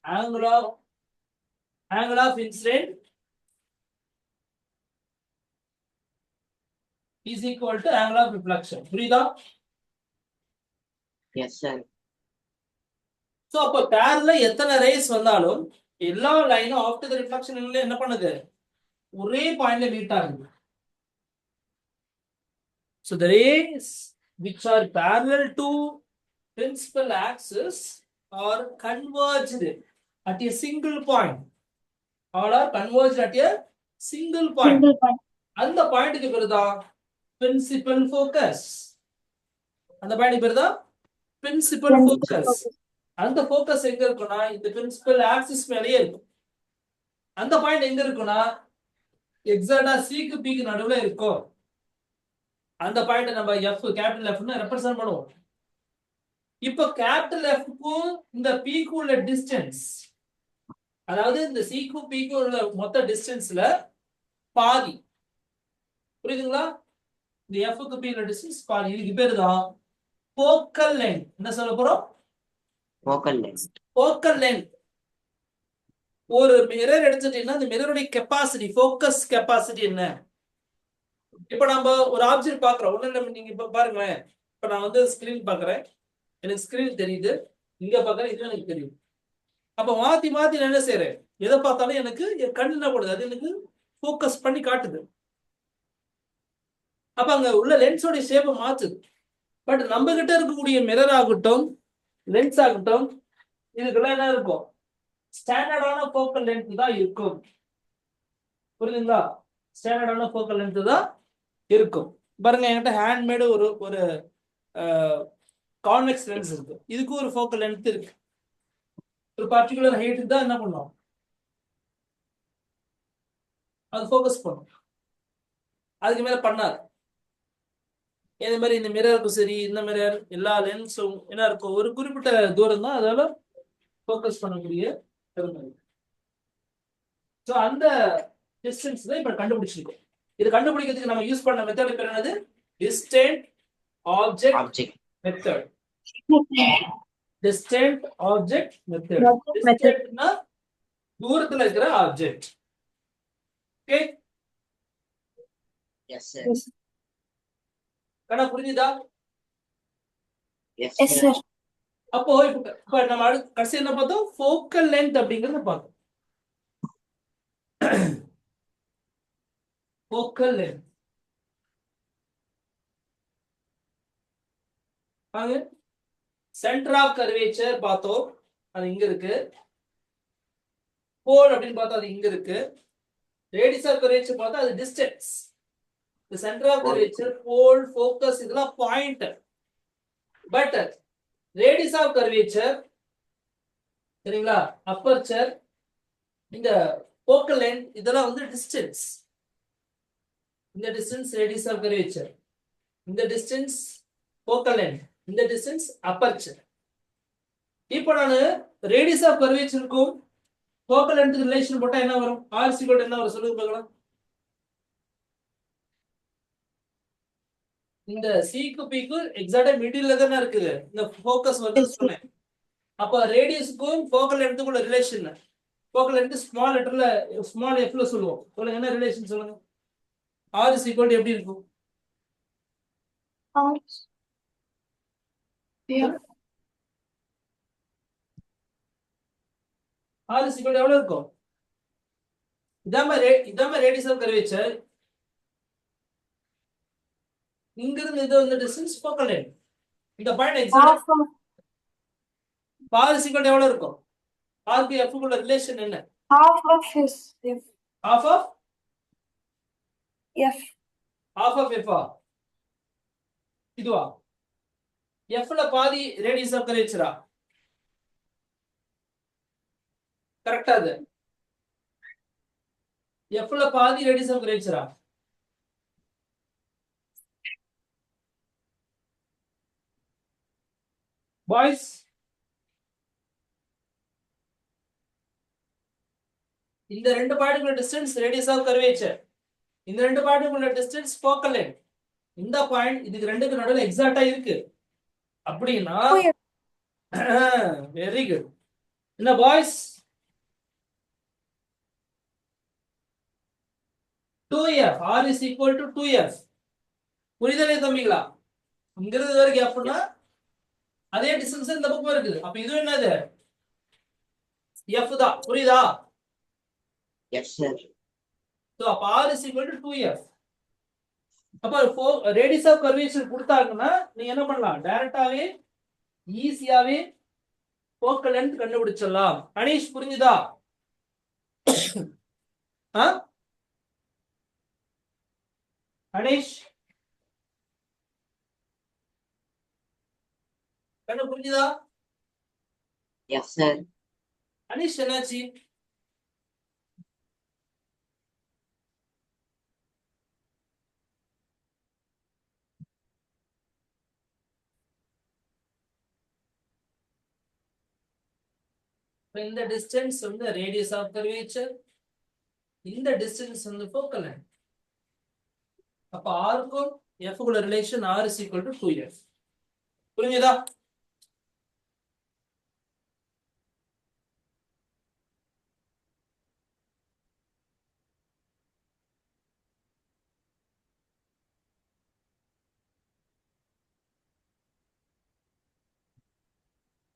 angle of incident is equal to angle of reflection. புரியுதா? Yes, sir. So அப்ப பேர்ல எத்தனை ரேஸ் வந்தாலும் எல்லா லைனும் ஆஃப்டர் தி ரிஃப்ளெக்ஷன் என்ன பண்ணுது? ஒரே பாயிண்ட்ல மீட் ஆகுது. So the rays which are parallel to principal axis are converged at a single point. All are converged at a single point. அந்த பாயிண்ட்க்கு பேருதான் principal focus. அந்த பாயிண்ட் பேருதான் principal focus. அந்த ஃபோக்கஸ் எங்க இருக்குன்னா இந்த பிரின்சிபல் ஆக்சிஸ் மேலேயே இருக்கும். அந்த பாயிண்ட் எங்க இருக்குன்னா எக்ஸாக்ட்டா சிக்கு பிக்கு நடுவுல இருக்கும். அந்த பாயிண்ட் நம்ம எஃப் கேபிட்டல் எஃப்னு ரெப்ரசன்ட் பண்ணுவோம். இப்போ கேபிட்டல் எஃப்க்கும் இந்த பிக்கு உள்ள டிஸ்டன்ஸ், அதாவது இந்த சிக்கும் பிக்கும் உள்ள மொத்த டிஸ்டன்ஸ்ல பாதி. புரியுதுங்களா? இந்த எஃப்க்கு பி உள்ள டிஸ்டன்ஸ் பாதி. இதுக்கு பேரு தான் ஃபோக்கல் லென்த். என்ன சொல்ல போறோம்? Focal length. Focal length. ஒரு மிரர் எடுத்துட்டீங்கன்னா அந்த மிரருடைய கெப்பாசிட்டி, ஃபோக்கஸ் கெப்பாசிட்டி என்ன? இப்ப நம்ம ஒரு ஆப்ஜெக்ட் பாக்குறோம். ஒண்ணு நீங்க இப்ப பாருங்களேன். இப்ப நான் வந்து ஸ்கிரீன் பாக்குறேன், எனக்கு ஸ்கிரீன் தெரியுது, இங்க பாக்குறேன், இது எனக்கு தெரியும். அப்ப மாத்தி மாத்தி நான் என்ன செய்யறேன்? எதை பார்த்தாலும் எனக்கு என் கண்ணு என்ன பண்ணுது? அது எனக்கு ஃபோக்கஸ் பண்ணி காட்டுது. அப்ப அங்க உள்ள லென்ஸோட ஷேப்பை மாத்துது. பட் நம்ம கிட்ட இருக்கக்கூடிய மிரர் ஆகட்டும், லென்ஸ் ஆகட்டும், இதுக்கெல்லாம் என்ன இருக்கும்? ஸ்டாண்டர்டான ஃபோக்கல் லென்த் தான் இருக்கும். புரியுதுங்களா? ஸ்டாண்டர்டான ஃபோக்கல் லென்த் தான் இருக்கும். பாருங்க, என்கிட்ட ஹேண்ட்மேடு ஒரு ஒரு கான்வெக்ஸ் லென்ஸ் இருக்கு. இதுக்கு ஒரு ஃபோக்கல் லென்த் இருக்கு. ஒரு பர்டிகுலர் ஹைட்டுக்கு தான் என்ன பண்ணும்? அது ஃபோக்கஸ் பண்ணும். அதுக்கு மேல பண்ணாது. இதே மாதிரி இந்த மிரருக்கும் சரி, இந்த மிரர் எல்லா லென்ஸும் என்ன இருக்கும்? ஒரு குறிப்பிட்ட தூரம் தான் அதால ஃபோக்கஸ் பண்ணக்கூடிய திறமை. ஸோ அந்த டிஸ்டன்ஸ் தான் இப்ப கண்டுபிடிச்சிருக்கோம். இது கண்டுபிடிக்கிறதுக்கு நம்ம யூஸ் பண்ண மெத்தட் பேர் என்னது? Distant object method. Distant object method. டிஸ்டன்ட்னா தூரத்துல இருக்கிற ஆப்ஜெக்ட். ஓகே? Yes, sir. கண்ணா புரியுதா? Yes, Yes, sir. sir. அப்போ இப்ப நம்ம கடைசி என்ன பார்த்தோம்? ஃபோக்கல் லென்த் அப்படிங்கறத பார்த்தோம். ஃபோக்கல் லென்த் வாங்க, சென்டர் ஆஃப் கர்வேச்சர் பார்த்தோம், அது இங்க இருக்கு. போல் அப்படின்னு பார்த்தா அது இங்க இருக்கு. ரேடியஸ் ஆஃப் கர்வேச்சர் பார்த்தா அது distance. the center of curvature, pole, focus இதெல்லாம் point. But radius of curvature சரிங்களா, அப்பர்ச்சர், இந்த ஃபோக்கல் லென்த் இதெல்லாம் வந்து டிஸ்டன்ஸ். இந்த டிஸ்டன்ஸ் ரேடியஸ் ஆஃப் கர்வேச்சர், இந்த டிஸ்டன்ஸ் ஃபோக்கல் லென்த், இந்த டிஸ்டன்ஸ் அப்பர்ச்சர். இப்போ நான் ரேடியஸ் ஆஃப் கர்வேச்சருக்கும் ஃபோக்கல் லென்த் ரிலேஷன் போட்டா என்ன வரும்? ஆர் ஈக்குவல் என்ன வரும் சொல்லுங்க பார்க்கலாம். இந்த சிக்கு பிக்கு எக்ஸாக்ட்டா மிடில்ல தானே இருக்குது இந்த ஃபோக்கஸ் வந்து சொன்னேன். அப்ப ரேடியஸ்க்கும் ஃபோக்கல் லென்த்துக்குள்ள ரிலேஷன், ஃபோக்கல் லென்த் ஸ்மால் லெட்டர்ல ஸ்மால் எஃப்ல சொல்லுவோம். சொல்லுங்க என்ன ரிலேஷன் சொல்லுங்க. ஆர் இஸ் ஈக்குவல் டு எப்படி இருக்கும்? ஆர் இஸ் ஈக்குவல் எவ்வளவு இருக்கும்? இதாம ரேடியஸ் ஆஃப் கர்வேச்சர். இங்க இருந்து இது வந்து டிஸ்டன்ஸ் ஃபோக்கல் லென்த். இந்த பாயிண்ட் எக்ஸாக்ட்டா ஆர் இஸ் ஈக்குவல் எவ்வளவு இருக்கும்? ஆர் க்கு எஃப் குள்ள ரிலேஷன் என்ன? Half of his F. half of F. half of f இதுவா? f ல பாதி ரேடியஸ் ஆஃப் கர்வேச்சரா? கரெக்ட்டா? அது f ல பாதி ரேடியஸ் ஆஃப் கர்வேச்சரா? பாய்ஸ், இந்த ரெண்டு பாயிண்ட்குள்ள டிஸ்டன்ஸ் ரேடியஸ் ஆஃப் கர்வேச்சர், இந்த ரெண்டு பாயிண்ட்குள்ள டிஸ்டன்ஸ் ஃபோக்கல் லென்த். இந்த பாயிண்ட் இதுக்கு ரெண்டுக்கு நடுவுல எக்ஸாக்ட்டா இருக்கு அப்படினா வெரி குட். என்ன boys? 2f r is equal to 2f. புரியுதா தம்பிங்களா? இங்கிறது வரை கேப்னா அதே டிஸ்டன்ஸ் இந்த பக்கம் இருக்குது. அப்ப இது என்னது? f தான். புரியுதா? Yes, sir. So அப்ப r is equal to 2f. அப்ப ரேடியஸ் ஆஃப் கர்வேச்சர் கொடுத்தாங்கன்னா நீங்க என்ன பண்ணலாம்? டைரக்டாவே ஈஸியாவே ஃபோக்கல் லென்த் கண்டுபிடிச்சிடலாம். அனீஷ் புரிஞ்சுதா? அனீஷ் கண்ணு புரிஞ்சுதா? Yes, sir. அனீஷ் என்னாச்சு? இந்த டிஸ்டன்ஸ் வந்து ரேடியஸ் ஆஃப் கர்வேச்சர், இந்த டிஸ்டன்ஸ் வந்து ஃபோக்கல் லென்த். அப்ப r க்கும் f குள்ள relation r is equal to 2f. புரியுதா?